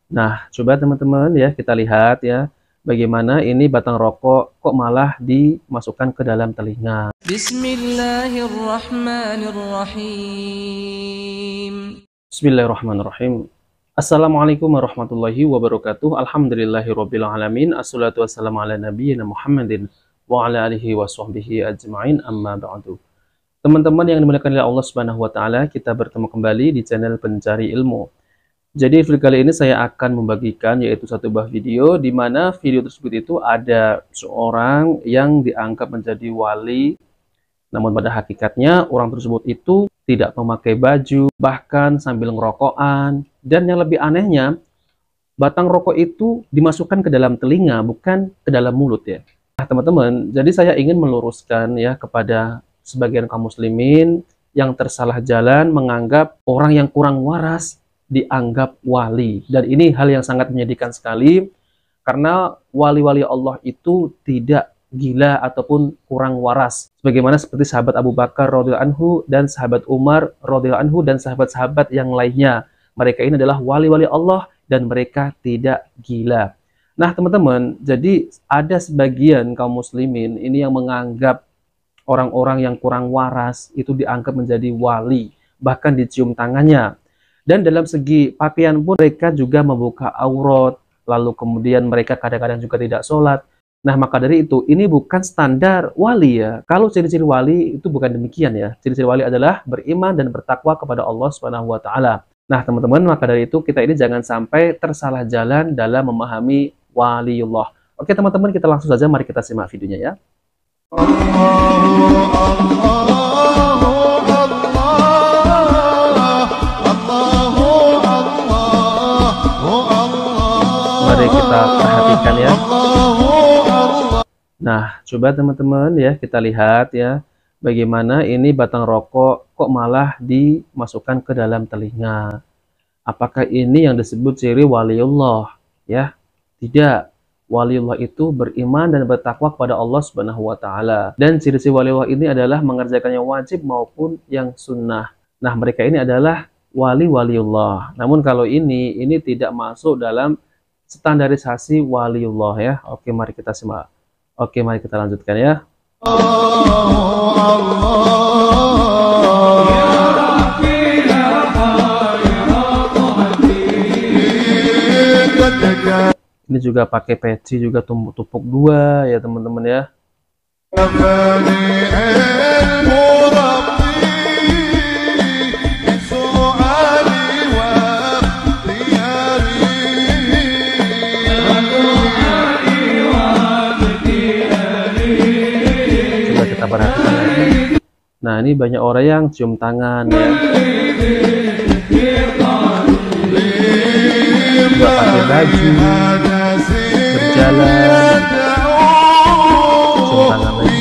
Nah, coba teman-teman ya kita lihat ya, bagaimana ini batang rokok kok malah dimasukkan ke dalam telinga. Bismillahirrahmanirrahim. Bismillahirrahmanirrahim. Assalamualaikum warahmatullahi wabarakatuh. Alhamdulillahirabbil alamin. Assalatu wassalamu ala nabiyyina Muhammadin wa ala alihi washabbihi ajmain. Amma ba'du. Teman-teman yang dimuliakan oleh Allah Subhanahu wa taala, kita bertemu kembali di channel Pencari Ilmu. Jadi video kali ini saya akan membagikan yaitu satu buah video di mana video tersebut itu ada seorang yang dianggap menjadi wali, namun pada hakikatnya orang tersebut itu tidak memakai baju, bahkan sambil ngerokokan, dan yang lebih anehnya batang rokok itu dimasukkan ke dalam telinga, bukan ke dalam mulut ya. Nah teman-teman, jadi saya ingin meluruskan ya kepada sebagian kaum muslimin yang tersalah jalan menganggap orang yang kurang waras dianggap wali, dan ini hal yang sangat menyedihkan sekali karena wali-wali Allah itu tidak gila ataupun kurang waras sebagaimana seperti sahabat Abu Bakar radhiyallahu anhu dan sahabat Umar radhiyallahu anhu dan sahabat-sahabat yang lainnya. Mereka ini adalah wali-wali Allah dan mereka tidak gila. Nah teman-teman, jadi ada sebagian kaum muslimin ini yang menganggap orang-orang yang kurang waras itu dianggap menjadi wali, bahkan dicium tangannya. Dan dalam segi pakaian pun mereka juga membuka aurat, lalu kemudian mereka kadang-kadang juga tidak sholat. Nah maka dari itu ini bukan standar wali ya. Kalau ciri-ciri wali itu bukan demikian ya. Ciri-ciri wali adalah beriman dan bertakwa kepada Allah Subhanahu wa taala. Nah teman-teman, maka dari itu kita ini jangan sampai tersalah jalan dalam memahami waliullah. Oke teman-teman, kita langsung saja mari kita simak videonya ya. Mari kita perhatikan ya. Nah, coba teman-teman ya kita lihat ya, bagaimana ini batang rokok kok malah dimasukkan ke dalam telinga. Apakah ini yang disebut ciri waliullah ya? Tidak. Waliullah itu beriman dan bertakwa kepada Allah Subhanahu wa taala. Dan ciri-ciri waliullah ini adalah mengerjakan yang wajib maupun yang sunnah. Nah, mereka ini adalah waliullah. Namun kalau ini tidak masuk dalam standarisasi waliullah ya. Oke, mari kita simak. Oke, mari kita lanjutkan ya. Ini juga pakai peci juga tumpuk-tumpuk dua ya teman-teman ya. Perhatikan lagi. Nah ini banyak orang yang cium tangan ya, juga pakai baju, berjalan, cium tangan lagi.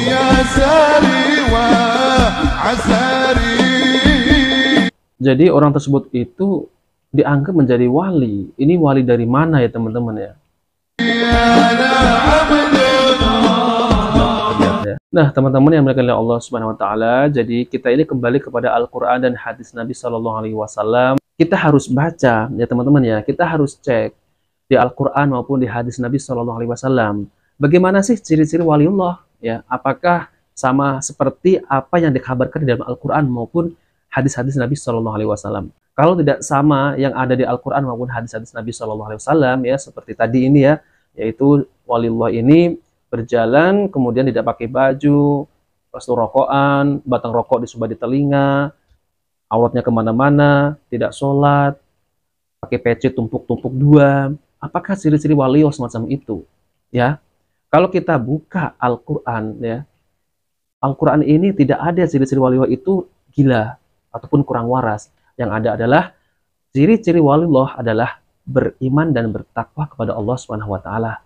Jadi orang tersebut itu dianggap menjadi wali. Ini wali dari mana ya teman-teman ya? Nah, teman-teman yang dimuliakan oleh Allah Subhanahu wa taala, jadi kita ini kembali kepada Al-Qur'an dan hadis Nabi Shallallahu alaihi wasallam. Kita harus baca ya teman-teman ya. Kita harus cek di Al-Qur'an maupun di hadis Nabi Shallallahu alaihi wasallam. Bagaimana sih ciri-ciri waliullah ya? Apakah sama seperti apa yang dikabarkan di dalam Al-Qur'an maupun hadis-hadis Nabi Shallallahu alaihi wasallam? Kalau tidak sama yang ada di Al-Qur'an maupun hadis-hadis Nabi Shallallahu alaihi wasallam ya, seperti tadi ini ya, yaitu waliullah ini berjalan, kemudian tidak pakai baju, restu rokokan, batang rokok disumbat di telinga, auratnya kemana-mana, tidak sholat, pakai peci tumpuk-tumpuk dua. Apakah ciri-ciri waliullah semacam itu? Ya, kalau kita buka Al-Quran, ya, Al-Quran ini tidak ada ciri-ciri waliullah itu gila ataupun kurang waras. Yang ada adalah ciri-ciri waliullah adalah beriman dan bertakwa kepada Allah Subhanahu wa taala.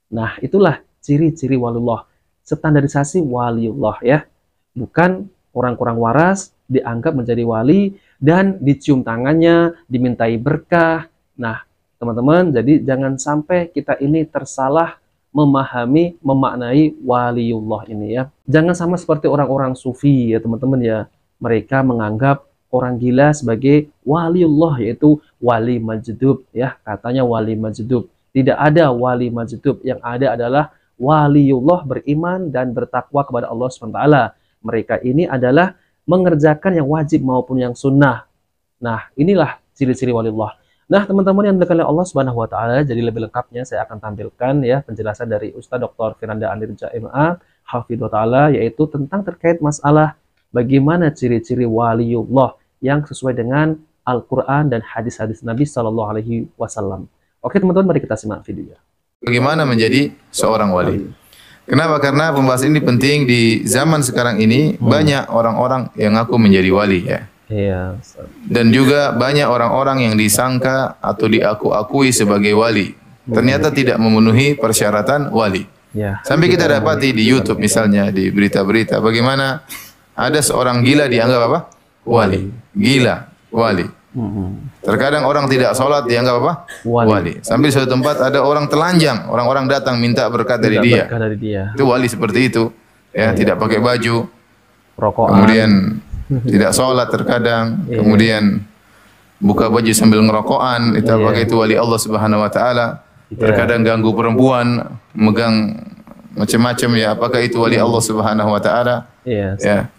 Nah, itulah ciri-ciri waliullah, standarisasi waliullah ya. Bukan orang kurang waras dianggap menjadi wali dan dicium tangannya, dimintai berkah. Nah, teman-teman, jadi jangan sampai kita ini tersalah memahami, memaknai waliullah ini ya. Jangan sama seperti orang-orang sufi ya teman-teman ya. Mereka menganggap orang gila sebagai waliullah, yaitu wali majdub, ya, katanya wali majdub. Tidak ada wali majdub, yang ada adalah waliullah beriman dan bertakwa kepada Allah SWT. Mereka ini adalah mengerjakan yang wajib maupun yang sunnah. Nah, inilah ciri-ciri waliullah. Nah, teman-teman yang dimuliakan oleh Allah Subhanahu wa taala, jadi lebih lengkapnya saya akan tampilkan ya penjelasan dari Ustaz Dr. Firanda Anirja MA Hafidhullah taala, yaitu tentang terkait masalah bagaimana ciri-ciri waliullah yang sesuai dengan Al-Qur'an dan hadis-hadis Nabi Shallallahu alaihi wasallam. Oke, teman-teman, mari kita simak videonya. Bagaimana menjadi seorang wali? Kenapa? Karena pembahasan ini penting di zaman sekarang ini. Banyak orang-orang yang ngaku menjadi wali ya. Iya. Dan juga banyak orang-orang yang disangka atau diaku-akui sebagai wali. Ternyata tidak memenuhi persyaratan wali. Ya. Sampai kita dapati di YouTube misalnya, di berita-berita, bagaimana ada seorang gila dianggap apa? Wali. Gila, wali. Terkadang orang tidak sholat dianggap apa? Wali. Sampai di suatu tempat ada orang telanjang, orang-orang datang minta berkat dari dia. Itu wali seperti itu. Ya, tidak pakai baju. Rokokan. Kemudian tidak sholat terkadang, kemudian buka baju sambil ngerokokan, itu pakai itu wali Allah Subhanahu wa taala. Terkadang ganggu perempuan, megang macam-macam ya, apakah itu wali Allah Subhanahu wa taala? Ya.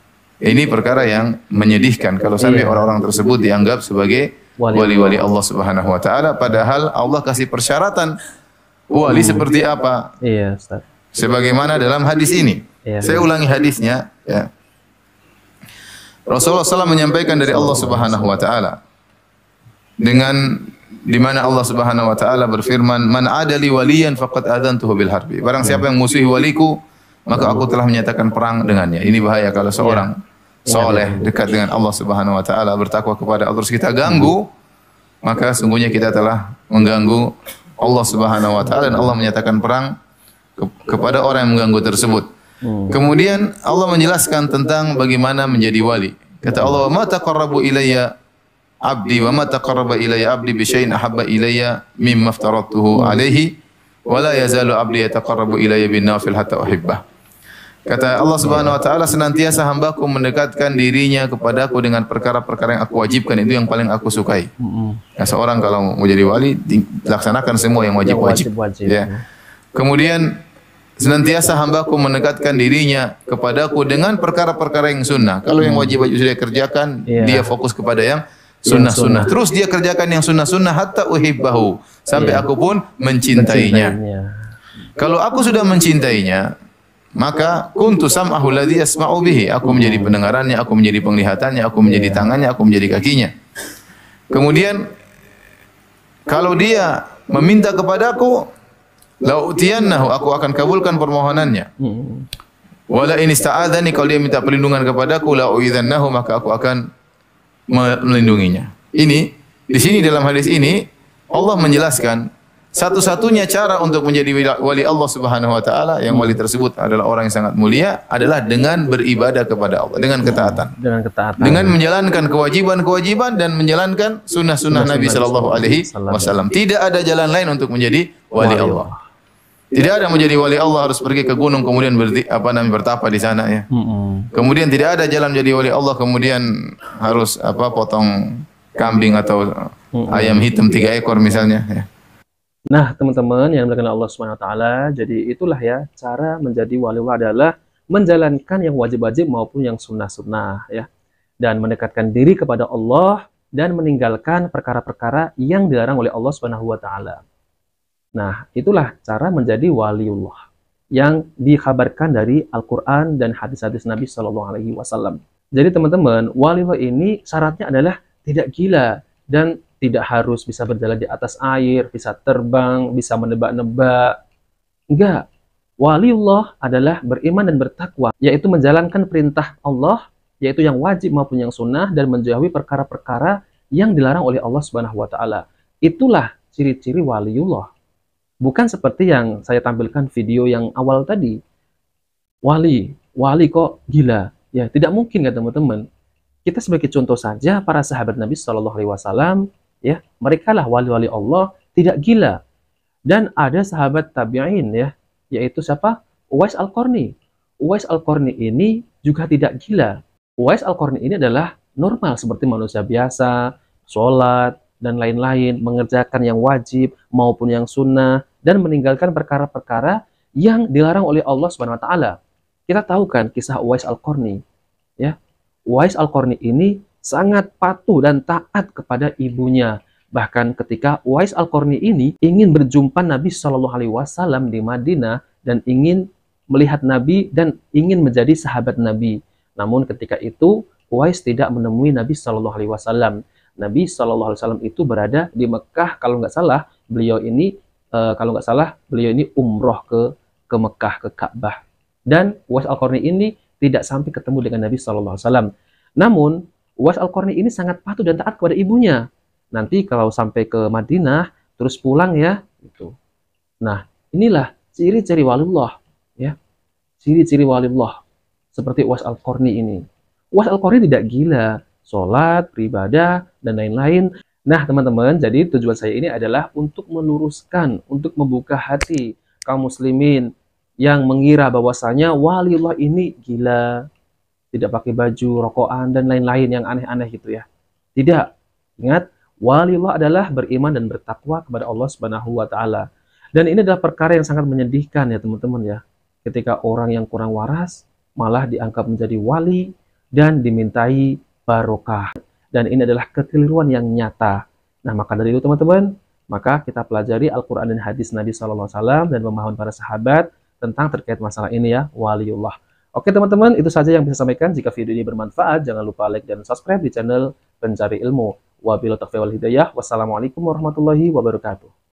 Ini perkara yang menyedihkan kalau sampai orang-orang tersebut dianggap sebagai wali-wali Allah Subhanahu wa taala, padahal Allah kasih persyaratan wali seperti apa? Iya, Ustaz. Sebagaimana dalam hadis ini. Saya ulangi hadisnya ya. Rasulullah SAW menyampaikan dari Allah Subhanahu wa taala dengan di mana Allah Subhanahu wa taala berfirman, "Man adali waliyan faqad adantuhu bil harbi." Barang siapa yang musuhi waliku, maka aku telah menyatakan perang dengannya. Ini bahaya kalau seorang soleh dekat dengan Allah Subhanahu wa taala, bertakwa kepada Allah, terus kita ganggu, maka sungguhnya kita telah mengganggu Allah Subhanahu wa taala dan Allah menyatakan perang kepada orang yang mengganggu tersebut. Kemudian Allah menjelaskan tentang bagaimana menjadi wali. Kata Allah, "Ma taqarrabu ilayya abdi wa ma taqarraba ilayya abdi bi syai'in ahabba ilayya mimma aftaratuhu alaihi wa la yazalu abdi yataqarrabu ilayya bin nawafil hatta uhibbah." Kata Allah Subhanahu wa taala, senantiasa hambaku mendekatkan dirinya kepadaku dengan perkara-perkara yang aku wajibkan, itu yang paling aku sukai. Nah, seorang kalau mau jadi wali, laksanakan semua yang wajib-wajib. Ya. Kemudian senantiasa hambaku mendekatkan dirinya kepadaku dengan perkara-perkara yang sunnah. Kalau yang wajib-wajib sudah kerjakan, dia fokus kepada yang sunnah-sunnah. Terus dia kerjakan yang sunnah-sunnah hatta uhibbahu, sampai aku pun mencintainya. Kalau aku sudah mencintainya, maka kuntu sam'ahu alladhi yasma'u bihi. Aku menjadi pendengarannya, aku menjadi penglihatannya, aku menjadi tangannya, aku menjadi kakinya. Kemudian kalau dia meminta kepadaku, la'utiyannahu, aku akan kabulkan permohonannya. Wala in ista'adzani, kalau dia minta perlindungan kepadaku, la'uidzannahu, maka aku akan melindunginya. Ini di sini dalam hadis ini Allah menjelaskan satu-satunya cara untuk menjadi wali Allah Subhanahu wa taala, yang wali tersebut adalah orang yang sangat mulia, adalah dengan beribadah kepada Allah, dengan ketaatan. Dengan menjalankan kewajiban-kewajiban dan menjalankan sunnah-sunnah Nabi sallallahu alaihi wasallam. Tidak ada jalan lain untuk menjadi wali Allah. Tidak ada menjadi wali Allah harus pergi ke gunung kemudian bertapa di sana ya. Kemudian tidak ada jalan menjadi wali Allah kemudian harus potong kambing atau ayam hitam 3 ekor misalnya ya. Nah, teman-teman yang dimuliakan Allah Subhanahu wa taala, jadi itulah ya cara menjadi wali Allah adalah menjalankan yang wajib-wajib maupun yang sunnah-sunnah ya. Dan mendekatkan diri kepada Allah dan meninggalkan perkara-perkara yang dilarang oleh Allah Subhanahu wa taala. Nah, itulah cara menjadi waliullah yang dikhabarkan dari Al-Qur'an dan hadis-hadis Nabi Shallallahu alaihi wasallam. Jadi teman-teman, waliullah ini syaratnya adalah tidak gila dan tidak harus bisa berjalan di atas air, bisa terbang, bisa menebak-nebak. Enggak. Waliullah adalah beriman dan bertakwa, yaitu menjalankan perintah Allah, yaitu yang wajib maupun yang sunnah, dan menjauhi perkara-perkara yang dilarang oleh Allah Subhanahu wa taala. Itulah ciri-ciri waliullah. Bukan seperti yang saya tampilkan video yang awal tadi. Wali kok gila? Ya, tidak mungkin ya teman-teman. Kita sebagai contoh saja, para sahabat Nabi Shallallahu alaihi wasallam, ya, mereka lah wali-wali Allah, tidak gila. Dan ada sahabat tabi'in ya, yaitu siapa? Uwais Al-Qarni. Uwais Al-Qarni ini juga tidak gila. Uwais Al-Qarni ini adalah normal seperti manusia biasa, sholat, dan lain-lain, mengerjakan yang wajib maupun yang sunnah, dan meninggalkan perkara-perkara yang dilarang oleh Allah Subhanahu wa taala. Kita tahu kan kisah Uwais Al-Qarni, ya. Uwais Al-Qarni ini sangat patuh dan taat kepada ibunya. Bahkan ketika Uwais Al-Qarni ini ingin berjumpa Nabi Shallallahu alaihi wasallam di Madinah dan ingin melihat Nabi dan ingin menjadi sahabat Nabi. Namun ketika itu Uwais tidak menemui Nabi Shallallahu alaihi wasallam. Nabi Shallallahu alaihi wasallam itu berada di Mekah, kalau nggak salah beliau ini umroh ke Mekah, ke Ka'bah. Dan Uwais Al-Qarni ini tidak sampai ketemu dengan Nabi Shallallahu alaihi wasallam. Namun Uwais Al-Qarni ini sangat patuh dan taat kepada ibunya. Nanti kalau sampai ke Madinah terus pulang ya gitu. Nah, inilah ciri-ciri waliullah, ya. Ciri-ciri waliullah seperti Uwais Al-Qarni ini. Uwais Al-Qarni tidak gila, sholat, beribadah, dan lain-lain. Nah, teman-teman, jadi tujuan saya ini adalah untuk meluruskan, untuk membuka hati kaum muslimin yang mengira bahwasanya waliullah ini gila, tidak pakai baju, rokokan, dan lain-lain yang aneh-aneh gitu ya. Tidak. Ingat, waliullah adalah beriman dan bertakwa kepada Allah Subhanahu wa taala. Dan ini adalah perkara yang sangat menyedihkan ya teman-teman ya. Ketika orang yang kurang waras malah dianggap menjadi wali dan dimintai barokah. Dan ini adalah kekeliruan yang nyata. Nah, maka dari itu teman-teman, maka kita pelajari Al-Qur'an dan hadis Nabi sallallahu alaihi wasallam dan pemahaman para sahabat tentang terkait masalah ini ya, waliullah. Oke teman-teman, itu saja yang bisa saya sampaikan. Jika video ini bermanfaat, jangan lupa like dan subscribe di channel Pencari Ilmu. Wabillahi taufiq wal hidayah. Wassalamualaikum warahmatullahi wabarakatuh.